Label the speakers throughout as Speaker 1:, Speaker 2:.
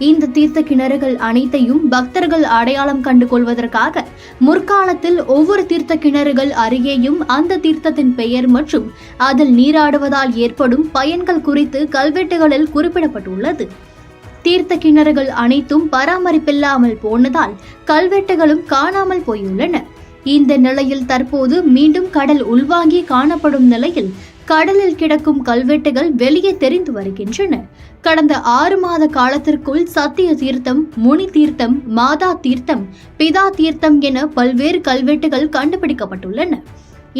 Speaker 1: இந்த தீர்த்த கிணறுகள் அனைத்தையும் பக்தர்கள் அடையாளம் கண்டு கொள்வதற்காக முற்காலத்தில் ஒவ்வொரு தீர்த்த கிணறுகள் அருகேயும் அந்த தீர்த்தத்தின் பெயர் மற்றும் அதில் நீராடுவதால் ஏற்படும் பயன்கள் குறித்து கல்வெட்டுகளில் குறிப்பிடப்பட்டுள்ளது. தீர்த்த கிணறுகள் அனைத்தும் பராமரிப்பில்லாமல் போனதால் கல்வெட்டுகளும் காணாமல் போயுள்ளன. இந்த நிலையில் தற்போது மீண்டும் கடல் உள்வாங்கி காணப்படும் நிலையில் கடலில் கிடக்கும் கல்வெட்டுகள் வெளியே தெரிந்து வருகின்றன. கடந்த 6 மாத காலத்திற்குள் சத்திய தீர்த்தம், முனி தீர்த்தம், மாதா தீர்த்தம், பிதா தீர்த்தம் என பல்வேறு கல்வெட்டுகள் கண்டுபிடிக்கப்பட்டுள்ளன.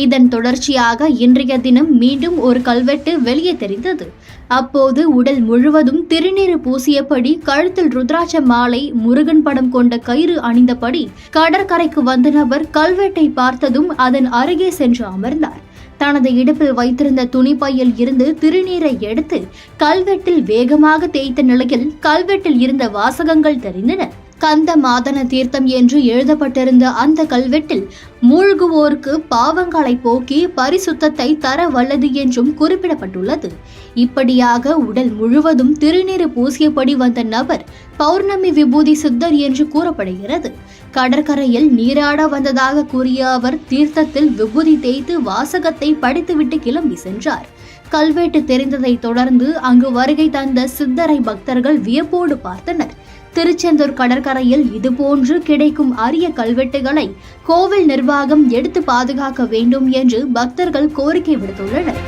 Speaker 1: இதன் தொடர்ச்சியாக இன்றைய தினம் மீண்டும் ஒரு கல்வெட்டு வெளியே தெரிந்தது. அப்போது உடல் முழுவதும் திருநீறு பூசியபடி, கழுத்தில் ருத்ராட்ச மாலை, முருகன் படம் கொண்ட கயிறு அணிந்தபடி கடற்கரைக்கு வந்த நபர் கல்வெட்டை பார்த்ததும் அதன் அருகே சென்று அமர்ந்தார். தனது இடுப்பில் வைத்திருந்த துணிப்பையில் இருந்து திருநீரை எடுத்து கல்வெட்டில் வேகமாக தேய்த்த நிலையில் கல்வெட்டில் இருந்த வாசகங்கள் தெரிந்தன. கந்த மாதன தீர்த்தம் என்று எழுதப்பட்டிருந்த அந்த கல்வெட்டில் மூழ்குவோருக்கு பாவங்களை போக்கி பரிசுத்தத்தை தர வல்லது என்றும் குறிப்பிடப்பட்டுள்ளது. இப்படியாக உடல் முழுவதும் திருநீறு பூசியபடி வந்த நபர் பௌர்ணமி விபூதி சித்தர் என்று கூறப்படுகிறது. கடற்கரையில் நீராட வந்ததாக கூறிய அவர் தீர்த்தத்தில் விபூதி தேய்த்து வாசகத்தை படித்துவிட்டு கிளம்பி சென்றார். கல்வெட்டு தெரிந்ததை தொடர்ந்து அங்கு வருகை தந்த சித்தரை பக்தர்கள் வியப்போடு பார்த்தனர். திருச்செந்தூர் கடற்கரையில் இதுபோன்று கிடைக்கும் அரிய கல்வெட்டுகளை கோவில் நிர்வாகம் எடுத்து பாதுகாக்க வேண்டும் என்று பக்தர்கள் கோரிக்கை விடுத்துள்ளனர்.